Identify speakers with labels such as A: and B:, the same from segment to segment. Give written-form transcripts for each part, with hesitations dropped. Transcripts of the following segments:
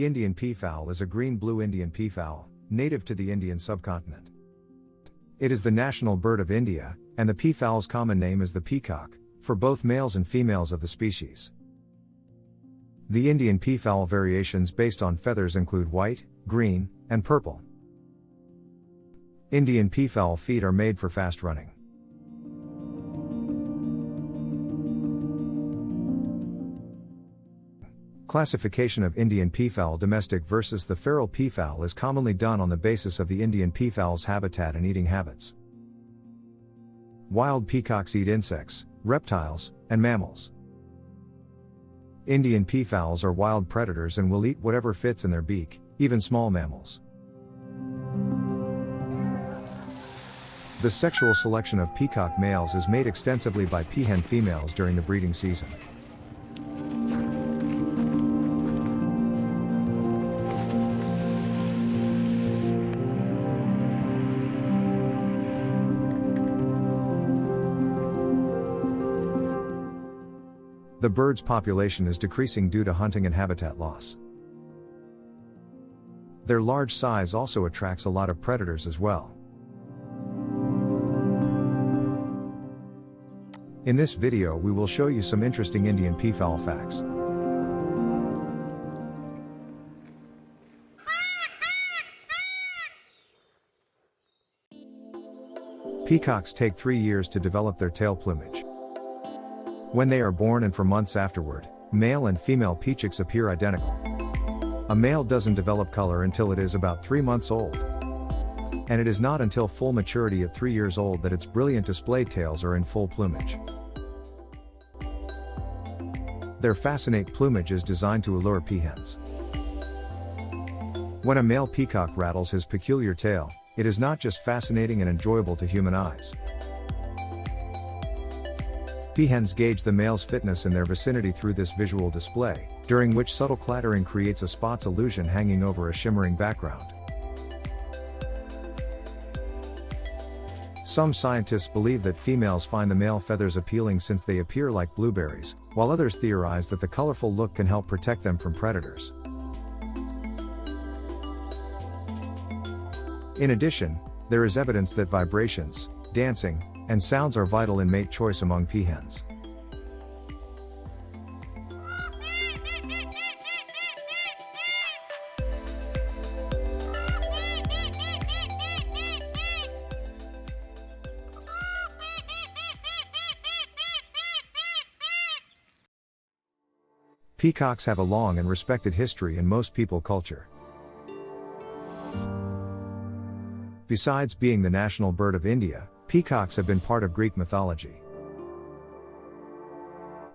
A: Indian peafowl is a green-blue Indian peafowl, native to the Indian subcontinent. It is the national bird of India, and the peafowl's common name is the peacock, for both males and females of the species. The Indian peafowl variations based on feathers include white, green, and purple. Indian peafowl feet are made for fast running. Classification of Indian peafowl domestic versus the feral peafowl is commonly done on the basis of the Indian peafowl's habitat and eating habits. Wild peacocks eat insects, reptiles, and mammals. Indian peafowls are wild predators and will eat whatever fits in their beak, even small mammals. The sexual selection of peacock males is made extensively by peahen females during the breeding season. The bird's population is decreasing due to hunting and habitat loss. Their large size also attracts a lot of predators as well. In this video we will show you some interesting Indian peafowl facts. Peacocks take 3 years to develop their tail plumage. When they are born and for months afterward, male and female peacocks appear identical. A male doesn't develop color until it is about 3 months old. And it is not until full maturity at 3 years old that its brilliant display tails are in full plumage. Their fascinate plumage is designed to allure peahens. When a male peacock rattles his peculiar tail, it is not just fascinating and enjoyable to human eyes. Peahens gauge the male's fitness in their vicinity through this visual display, during which subtle clattering creates a spot's illusion hanging over a shimmering background. Some scientists believe that females find the male feathers appealing since they appear like blueberries, while others theorize that the colorful look can help protect them from predators. In addition, there is evidence that vibrations, dancing, and sounds are vital in mate choice among peahens. Peacocks have a long and respected history in most people culture. Besides being the national bird of India, peacocks have been part of Greek mythology.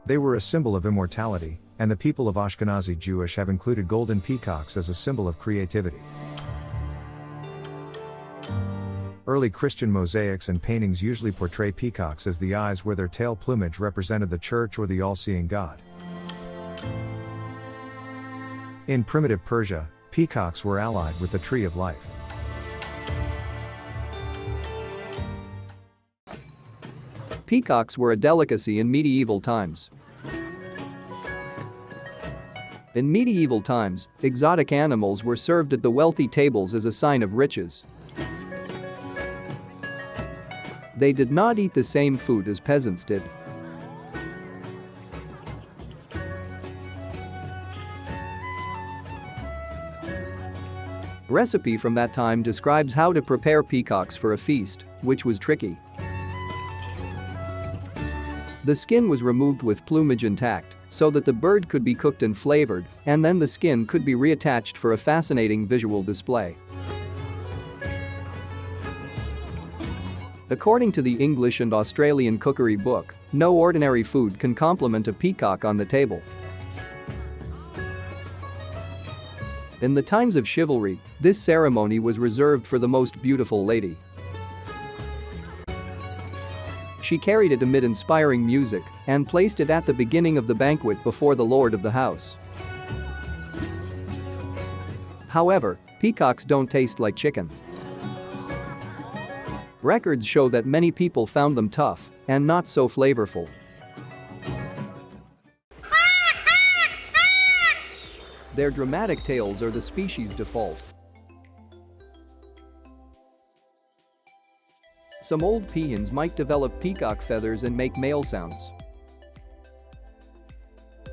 A: They were a symbol of immortality, and the people of Ashkenazi Jewish have included golden peacocks as a symbol of creativity. Early Christian mosaics and paintings usually portray peacocks as the eyes where their tail plumage represented the church or the all-seeing God. In primitive Persia, peacocks were allied with the tree of life.
B: Peacocks were a delicacy in medieval times. In medieval times, exotic animals were served at the wealthy tables as a sign of riches. They did not eat the same food as peasants did. A recipe from that time describes how to prepare peacocks for a feast, which was tricky. The skin was removed with plumage intact, so that the bird could be cooked and flavored, and then the skin could be reattached for a fascinating visual display. According to the English and Australian cookery book, no ordinary food can complement a peacock on the table. In the times of chivalry, this ceremony was reserved for the most beautiful lady. She carried it amid inspiring music and placed it at the beginning of the banquet before the lord of the house. However, peacocks don't taste like chicken. Records show that many people found them tough and not so flavorful. Their dramatic tails are the species default. Some old peahens might develop peacock feathers and make male sounds.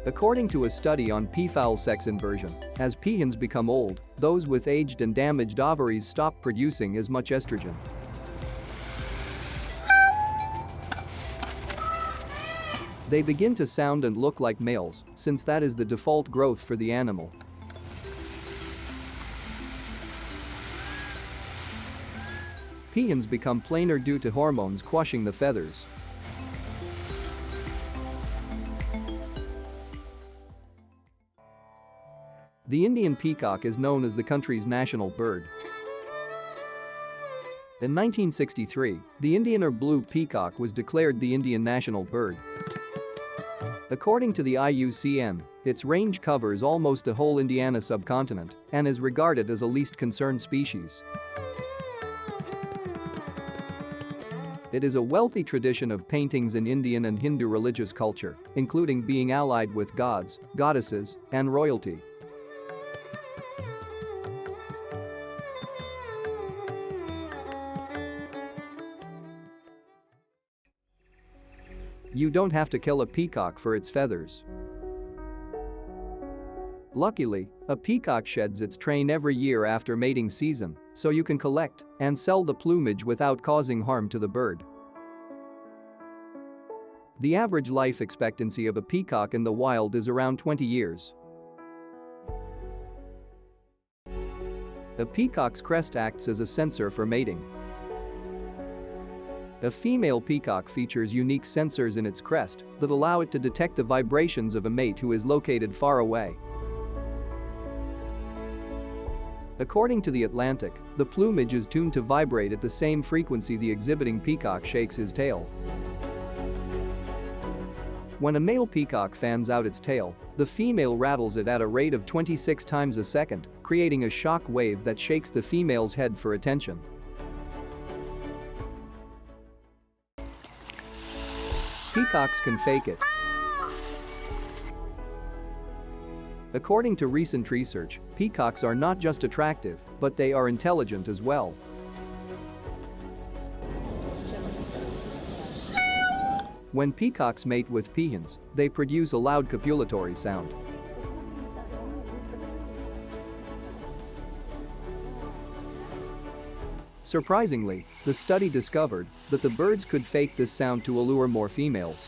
B: According to a study on peafowl sex inversion, as peahens become old, those with aged and damaged ovaries stop producing as much estrogen. They begin to sound and look like males, since that is the default growth for the animal. Peahens become plainer due to hormones quashing the feathers. The Indian peacock is known as the country's national bird. In 1963, the Indian or blue peacock was declared the Indian national bird. According to the IUCN, its range covers almost the whole Indiana subcontinent and is regarded as a least concerned species. It is a wealthy tradition of paintings in Indian and Hindu religious culture, including being allied with gods, goddesses, and royalty. You don't have to kill a peacock for its feathers. Luckily, a peacock sheds its train every year after mating season, so you can collect and sell the plumage without causing harm to the bird. The average life expectancy of a peacock in the wild is around 20 years. A peacock's crest acts as a sensor for mating. A female peacock features unique sensors in its crest that allow it to detect the vibrations of a mate who is located far away. According to The Atlantic, the plumage is tuned to vibrate at the same frequency the exhibiting peacock shakes his tail. When a male peacock fans out its tail, the female rattles it at a rate of 26 times a second, creating a shock wave that shakes the female's head for attention. Peacocks can fake it. According to recent research, peacocks are not just attractive, but they are intelligent as well. When peacocks mate with peahens, they produce a loud copulatory sound. Surprisingly, the study discovered that the birds could fake this sound to allure more females.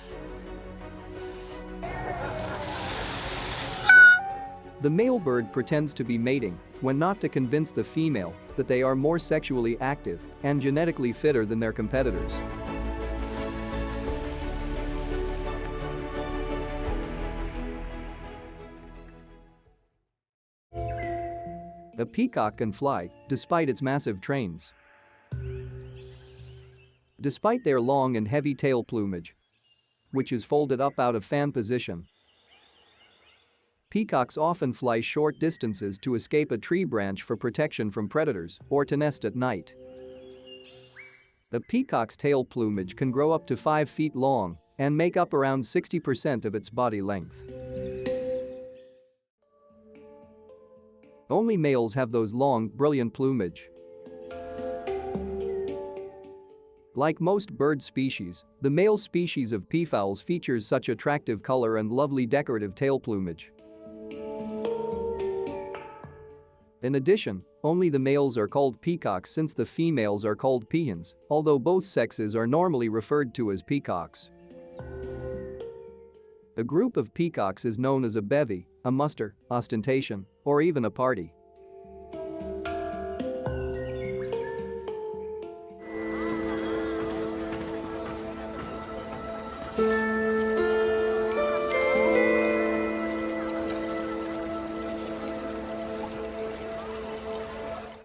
B: The male bird pretends to be mating when not to convince the female that they are more sexually active and genetically fitter than their competitors. A peacock can fly, despite its massive trains. Despite their long and heavy tail plumage, which is folded up out of fan position, peacocks often fly short distances to escape a tree branch for protection from predators or to nest at night. The peacock's tail plumage can grow up to 5 feet long and make up around 60% of its body length. Only males have those long, brilliant plumage. Like most bird species, the male species of peafowls features such attractive color and lovely decorative tail plumage. In addition, only the males are called peacocks since the females are called peahens, although both sexes are normally referred to as peacocks. A group of peacocks is known as a bevy, a muster, ostentation, or even a party.